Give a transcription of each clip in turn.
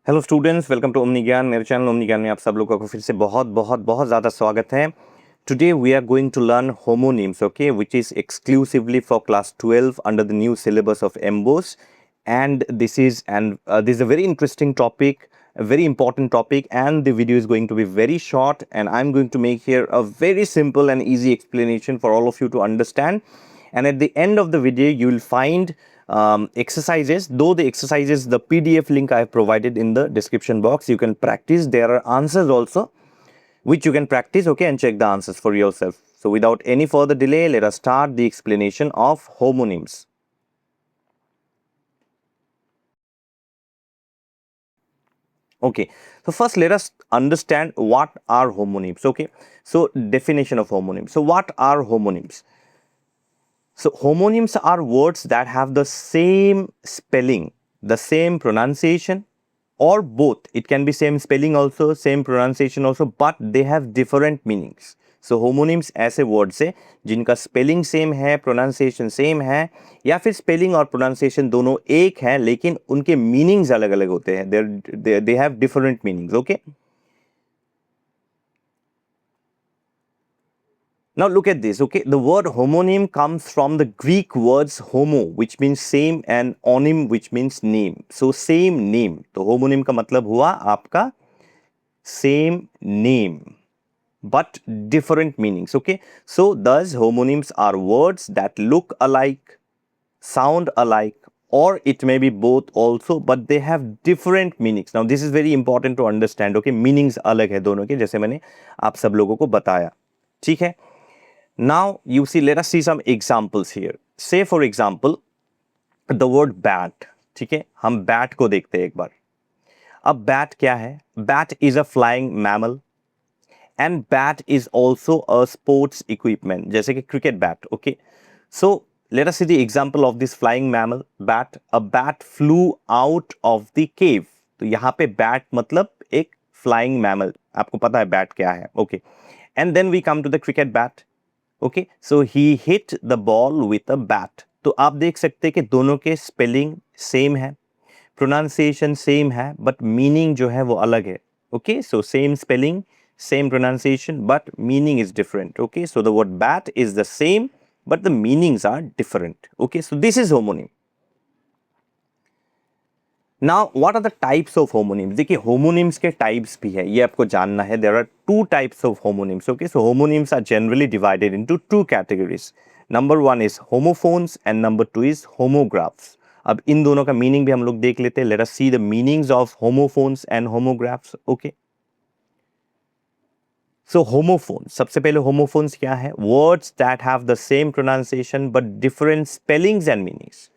Hello students, welcome to omni Gyan. मेरे channel omni ज्ञान में आप सब लोगों को फिर से बहुत बहुत बहुत ज़्यादा स्वागत है। Today we are going to learn homonyms, okay, which is exclusively for class 12 under the new syllabus of MBOSE. And this is a very interesting topic, a very important topic, and the video is going to be very short, and I'm going to make here a very simple and easy explanation for all of you to understand. And at the end of the video you will find exercises. Though the exercises, the PDF link I have provided in the description box, you can practice. There are answers also which you can practice, okay, and check the answers for yourself. So without any further delay, let us start the explanation of homonyms. Okay, so first let us understand what are homonyms. Okay, so definition of homonyms. So what are homonyms? So homonyms are words that have the same spelling, the same pronunciation, or both. It can be same spelling also, same pronunciation also, but they have different meanings. So homonyms ऐसे words है जिनका spelling same है, pronunciation same है, या फिर spelling और pronunciation दोनों एक है लेकिन उनके meanings अलग अलग होते हैं. They have different meanings. Okay. Now look at this, okay. The word homonym comes from the Greek words homo, which means same, and onym, which means name. So same name. तो homonym का मतलब हुआ आपका same name, but different meanings, okay. So thus homonyms are words that look alike, sound alike, or it may be both also, but they have different meanings. Now this is very important to understand, okay. Meanings अलग है दोनों के, जैसे मैंने आप सब लोगों को बताया, ठीक है. Now you see, let us see some examples here. Say for example the word bat. ठीक है, हम bat को देखते हैं एक बार. अब bat क्या है? Bat is a flying mammal and bat is also a sports equipment, जैसे कि cricket bat. Okay, so let us see the example of this flying mammal bat. A bat flew out of the cave. तो यहाँ पे bat मतलब एक flying mammal. आपको पता है bat क्या है? Okay, and then we come to the cricket bat. Okay, so he hit the ball with a bat. तो आप देख सकते हैं कि दोनों के स्पेलिंग सेम है, प्रोनाउंसिएशन सेम है, बट मीनिंग जो है वो अलग है. Okay, so same spelling, same pronunciation, but meaning is different. Okay, so the word bat is the same but the meanings are different. Okay, so this is homonym. Now what are the types of homonyms? देखिए homonyms के types भी है, ये आपको जानना है. There are two types of homonyms. Okay, so homonyms are generally divided into two categories. Number one is homophones and number two is homographs. अब इन दोनों का मीनिंग भी हम लोग देख लेते हैं. Let us see the meanings of homophones and homographs. Okay, so homophones, सबसे पहले होमोफोन्स क्या है? Words that have the same pronunciation but different spellings and meanings.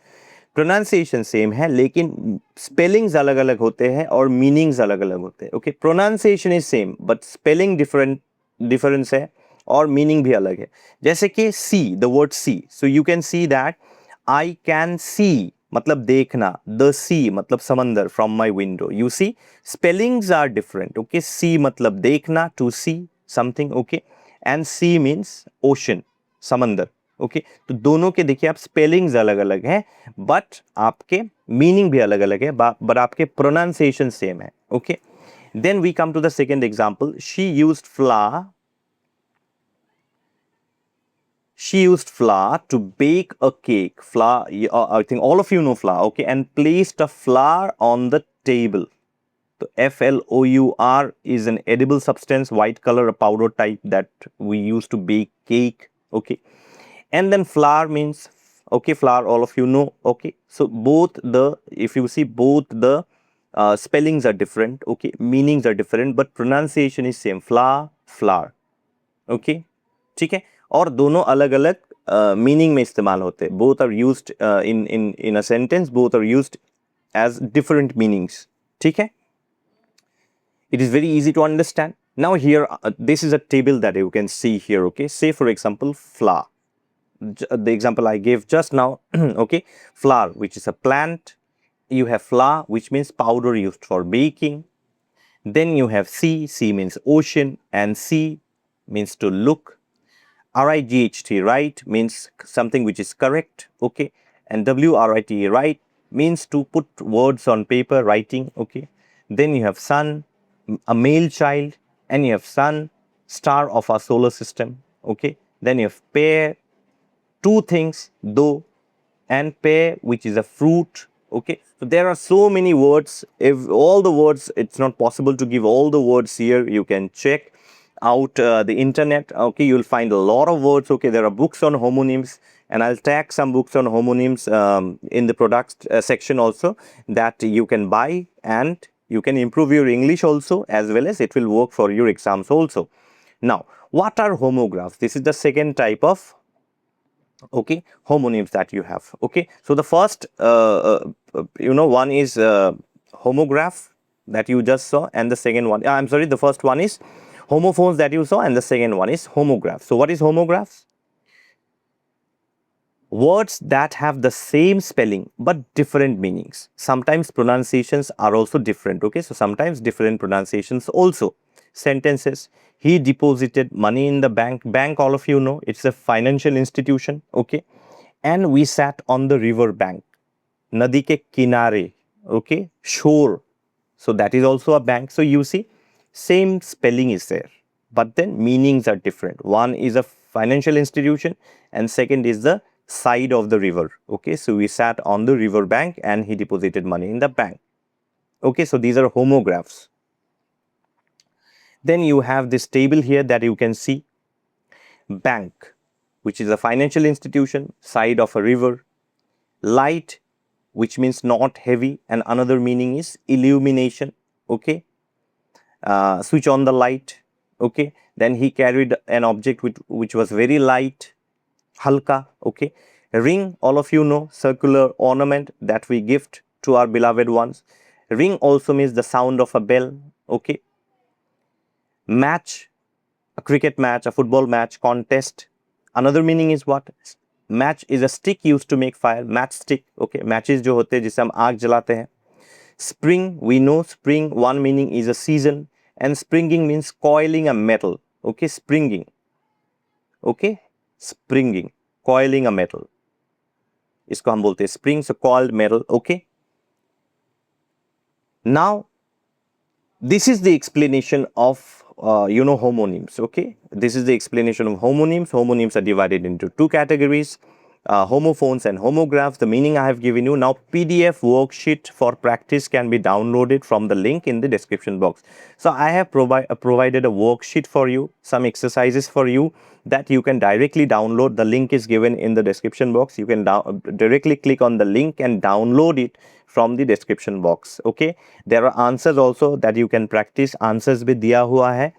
Pronunciation same है लेकिन स्पेलिंग्स अलग अलग होते हैं और मीनिंग्स अलग अलग होते हैं. Okay, pronunciation is same but spelling difference है और मीनिंग भी अलग है. जैसे कि see, the word see. So you can see that I can see मतलब देखना, द सी मतलब समंदर, from my window. You see, spellings are different. Okay, see मतलब देखना, to see something. Okay, and sea means ocean, समंदर. Okay, तो दोनों के देखिए आप स्पेलिंग्स अलग अलग है बट आपके मीनिंग भी अलग अलग है, बट आपके प्रोनाउंसिएशन सेम है. Okay, then we come to the second example. She used flour to bake a cake. Flour, I think all of you know flour, okay, and placed a flour on the table. So FLOUR is an edible substance, white color, a powder type that we use to bake cake. Okay, and then flour means, okay, flour all of you know. Okay, so if you see both the spellings are different, okay, meanings are different, but pronunciation is same, flour. Okay, ठीक है, और दोनों अलग अलग meaning में इस्तेमाल होते हैं. Both are used in a sentence, both are used as different meanings. ठीक है, it is very easy to understand. Now here this is a table that you can see here. Okay, say for example flour, the example I gave just now. Okay, flour, which is a plant. You have flour, which means powder used for baking. Then you have C means ocean, and C means to look. RIGHT, right, means something which is correct. Okay, and WRIT, right, means to put words on paper, writing. Okay, then you have sun, a male child, and you have sun, star of our solar system. Okay, then you have pear, two things, though, and pear, which is a fruit. Okay, so there are so many words. If all the words, it's not possible to give all the words here. You can check out the internet. Okay, you'll find a lot of words. Okay, there are books on homonyms, and I'll tag some books on homonyms in the products section also, that you can buy, and you can improve your English also, as well as it will work for your exams also. Now, what are homographs? This is the second type of, okay, homonyms that you have. Okay, so the first one is homograph that you just saw, and the second one, I'm sorry, the first one is homophones that you saw, and the second one is homograph. So what is homographs? Words that have the same spelling but different meanings. Sometimes pronunciations are also different. Okay, so sometimes different pronunciations also. Sentences: he deposited money in the bank. Bank, all of you know, it's a financial institution. Okay, and we sat on the river bank. Nadi ke kinare. Okay, shore. So that is also a bank. So you see, same spelling is there, but then meanings are different. One is a financial institution, and second is the side of the river. Okay, so we sat on the river bank and he deposited money in the bank. Okay, so these are homographs. Then you have this table here that you can see. Bank, which is a financial institution, side of a river. Light, which means not heavy, and another meaning is illumination. Okay, switch on the light. Okay, then he carried an object which was very light, halka. Okay, ring, all of you know, circular ornament that we gift to our beloved ones. Ring also means the sound of a bell. Okay, match, a cricket match, a football match, contest. Another meaning is what? Match is a stick used to make fire. Match stick. Okay, matches जो होते हैं जिससे हम आग जलाते हैं. Spring, we know spring, one meaning is a season, and springing means coiling a metal. Okay, springing. Okay, springing, coiling a metal. इसको हम बोलते हैं spring, so coiled metal. Okay. Now, this is the explanation of homonyms. Okay, this is the explanation of homonyms. Homonyms are divided into two categories: homophones and homographs. The meaning I have given you. Now, PDF worksheet for practice can be downloaded from the link in the description box. So I have provided a worksheet for you, some exercises for you that you can directly download. The link is given in the description box. You can directly click on the link and download it from the description box. Okay, there are answers also that you can practice. Answers भी दिया हुआ है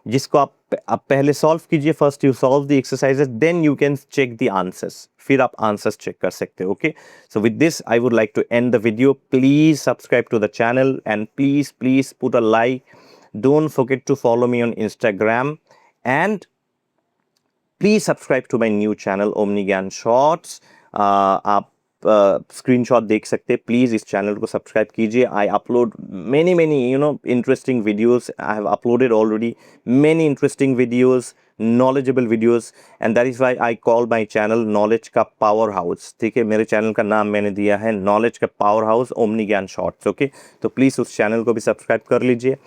जिसको आप पहले solve कीजिए. First you solve the exercises, then you can check the answers. फिर आप आंसर्स चेक कर सकते हो. Okay, so with this I would like to end the video. Please subscribe to the channel and please put a like. Don't forget to follow me on Instagram, and please subscribe to my new channel omni Gyan shorts. आप screenshot देख सकते हैं. Please इस channel को subscribe कीजिए. I upload many interesting videos. I have uploaded already many interesting videos, knowledgeable videos, and that is why I call my channel knowledge का power house. ठीक है, मेरे चैनल का नाम मैंने दिया है नॉलेज का power house omni Gyan shorts. Okay, तो प्लीज़ उस चैनल को भी सब्सक्राइब कर लीजिए.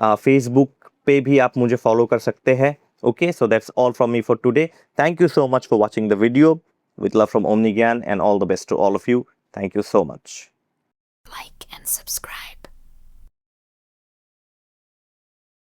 फेसबुक पे भी आप मुझे फॉलो कर सकते हैं. Okay, so that's all from me for today. Thank you so much for watching the video. With love from Omni Gyan, and all the best to all of you. Thank you so much. Like and subscribe.